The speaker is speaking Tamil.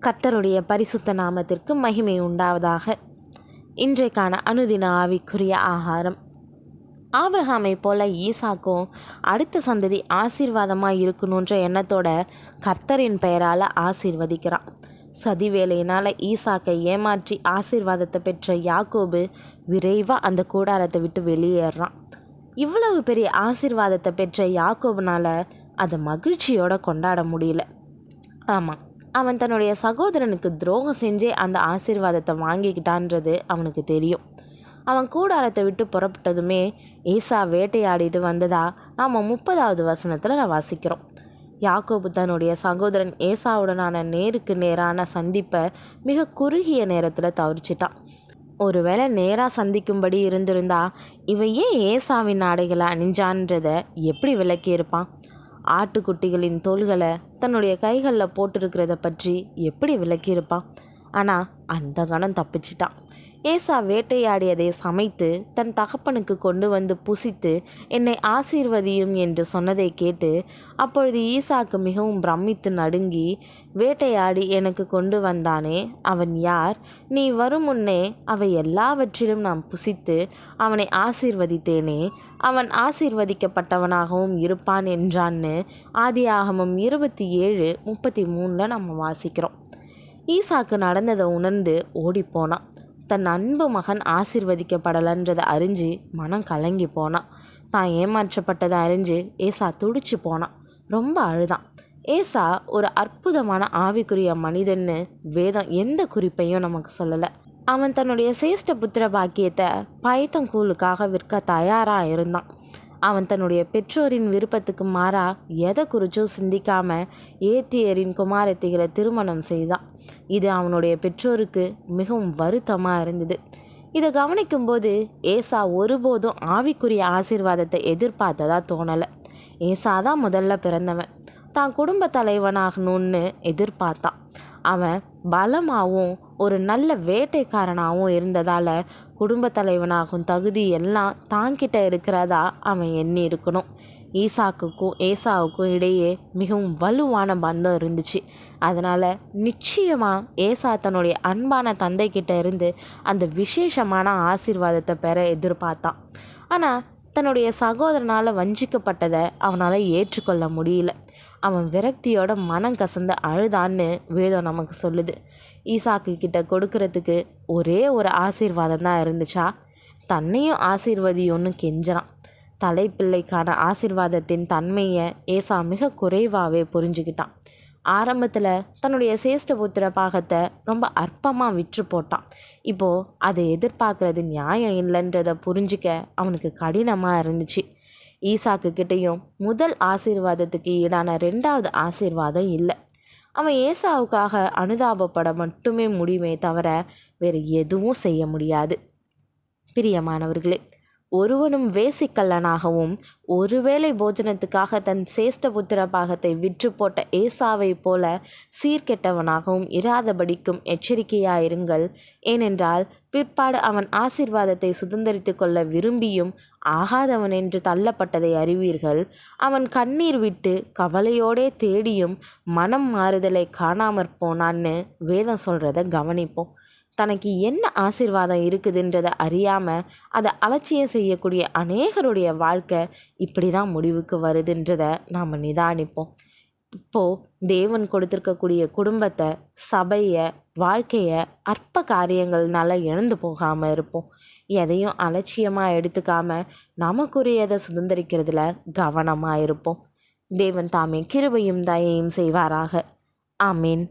கர்த்தருடைய பரிசுத்த நாமத்திற்கு மகிமை உண்டாவதாக. இன்றைக்கான அனுதின ஆவிக்குரிய ஆகாரம். ஆபிரகாமை போல ஈசாக்கும் அடுத்த சந்ததி ஆசீர்வாதமாக இருக்கணுன்ற எண்ணத்தோட கர்த்தரின் பெயரால் ஆசீர்வதிக்கிறான். சதி வேலையினால் ஈசாக்கை ஏமாற்றி ஆசீர்வாதத்தை பெற்ற யாக்கோபு விரைவாக அந்த கூடாரத்தை விட்டு வெளியேறான். இவ்வளவு பெரிய ஆசீர்வாதத்தை பெற்ற யாக்கோபுனால் அதை மகிழ்ச்சியோடு கொண்டாட முடியல. ஆமாம், அவன் தன்னுடைய சகோதரனுக்கு துரோகம் செஞ்சே அந்த ஆசீர்வாதத்தை வாங்கிக்கிட்டான்றது அவனுக்கு தெரியும். அவன் கூடாரத்தை விட்டு புறப்பட்டதுமே ஏசா வேட்டையாடிட்டு வந்ததா நாம் 30வது வசனத்தில் வாசிக்கிறோம். யாக்கோபு தன்னுடைய சகோதரன் ஏசாவுடனான நேருக்கு நேரான சந்திப்பை மிக குறுகிய நேரத்தில் தவிர்ச்சிட்டான். ஒருவேளை நேராக சந்திக்கும்படி இருந்திருந்தா இவன் ஏன் ஏசாவின் ஆடைகளை அணிஞ்சான்றதை எப்படி விளக்கியிருப்பான்? ஆட்டுக்குட்டிகளின் தோள்களை தன்னுடைய கைகளில் போட்டிருக்கிறத பற்றி எப்படி விளக்கியிருப்பான்? ஆனால் அந்த கணம் தப்பிச்சிட்டான். ஏசா வேட்டையாடியதை சமைத்து தன் தகப்பனுக்கு கொண்டு வந்து புசித்து என்னை ஆசீர்வதியும் என்று சொன்னதை கேட்டு அப்பொழுது ஈசாக்கு மிகவும் பிரமித்து நடுங்கி, வேட்டையாடி எனக்கு கொண்டு வந்தானே, அவன் யார்? நீ வரும் முன்னே அவை எல்லாவற்றிலும் நான் புசித்து அவனை ஆசீர்வதித்தேனே, அவன் ஆசீர்வதிக்கப்பட்டவனாகவும் இருப்பான் என்றான்னு ஆதியாகமம் 27:33 நம்ம வாசிக்கிறோம். ஈசாக்கு நடந்ததை உணர்ந்து ஓடிப்போனான். தன் அன்பு மகன் ஆசீர்வதிக்கப்படலைன்றதை அறிஞ்சு மனம் கலங்கி போனான். தான் ஏமாற்றப்பட்டதை அறிஞ்சு ஏசா துடிச்சு போனான். ரொம்ப அழுதான். ஏசா ஒரு அற்புதமான ஆவிக்குரிய மனிதன்னு வேதம் எந்த குறிப்பையும் நமக்கு சொல்லலை. அவன் தன்னுடைய சேஷ்ட புத்திர பாக்கியத்தை பயத்தங்கூழுக்காக விற்க தயாராக இருந்தான். அவன் தன்னுடைய பெற்றோரின் விருப்பத்துக்கு மாறா எதை குறிச்சும் சிந்திக்காம ஏத்தியரின் குமாரத்திகளை திருமணம் செய்தான். இது அவனுடைய பெற்றோருக்கு மிகவும் வருத்தமாக இருந்தது. இதை கவனிக்கும்போது ஏசா ஒருபோதும் ஆவிக்குரிய ஆசீர்வாதத்தை எதிர்பார்த்ததா தோணலை. ஏசா தான் முதல்ல பிறந்தவன். தான் குடும்ப தலைவனாகணும்னு எதிர்பார்த்தான். அவன் பலமாகவும் ஒரு நல்ல வேட்டைக்காரனாகவும் இருந்ததால் குடும்ப தலைவனாகும் தகுதி எல்லாம் தாங்கிட்ட இருக்கிறதா அவன் எண்ணி இருக்கணும். ஈசாக்குக்கும் ஏசாவுக்கும் இடையே மிகவும் வலுவான பந்தம் இருந்துச்சு. அதனால் நிச்சயமாக ஏசா தன்னுடைய அன்பான தந்தைக்கிட்ட இருந்து அந்த விசேஷமான ஆசீர்வாதத்தை பெற எதிர்பார்த்தான். ஆனால் தன்னுடைய சகோதரனால் வஞ்சிக்கப்பட்டதை அவனால் ஏற்றுக்கொள்ள முடியல. அவன் விரக்தியோட மனம் கசந்து அழுதான்னு வேதம் நமக்கு சொல்லுது. ஈசாக்கு கிட்ட கொடுக்கறதுக்கு ஒரே ஒரு ஆசீர்வாதம் தான் இருந்துச்சா? தன்னையும் ஆசீர்வதியோன்னு கெஞ்சினான். தலைப்பிள்ளைக்கான ஆசீர்வாதத்தின் தன்மையை ஏசா மிக குறைவாகவே புரிஞ்சுக்கிட்டான். ஆரம்பத்தில் தன்னுடைய சேஷ்டபுத்திர பாகத்தை ரொம்ப அற்பமாக விற்று போட்டான். இப்போது அதை எதிர்பார்க்கறது நியாயம் இல்லைன்றதை புரிஞ்சிக்க அவனுக்கு கடினமாக இருந்துச்சு. ஈசாக்கு கிட்டேயும் முதல் ஆசீர்வாதத்துக்கு ஈடான 2வது ஆசீர்வாதம் இல்லை. அவன் ஏசாவுக்காக அனுதாபப்பட மட்டுமே முடியுமே தவிர வேறு எதுவும் செய்ய முடியாது. பிரியமானவர்களே, ஒருவனும் வேசிக்கல்லனாகவும் ஒருவேளை போஜனத்துக்காக தன் சேஷ்டபுத்திர பாகத்தை விற்று போட்ட ஏசாவை போல சீர்கெட்டவனாகவும் இராதபடிக்கும் எச்சரிக்கையாயிருங்கள். ஏனென்றால் பிற்பாடு அவன் ஆசீர்வாதத்தை சுதந்திரித்து கொள்ள விரும்பியும் ஆகாதவன் என்று தள்ளப்பட்டதை அறிவீர்கள். அவன் கண்ணீர் விட்டு கவலையோடே தேடியும் மனம் மாறுதலை காணாமற் போனான்னு வேதம் சொல்கிறத கவனிப்போம். தனக்கு என்ன ஆசீர்வாதம் இருக்குதுன்றதை அறியாமல் அதை அலட்சியம் செய்யக்கூடிய அநேகருடைய வாழ்க்கை இப்படி தான் முடிவுக்கு வருதுன்றதை நாம் நிதானிப்போம். இப்போது தேவன் கொடுத்துருக்கக்கூடிய குடும்பத்தை, சபையை, வாழ்க்கையை அற்ப காரியங்கள்னால இழந்து போகாமல் இருப்போம். எதையும் அலட்சியமாக எடுத்துக்காம நமக்குரியதை சுதந்திரிக்கிறதுல கவனமாக இருப்போம். தேவன் தாமே கிருபையும் தயையும் செய்வாராக. ஆமீன்.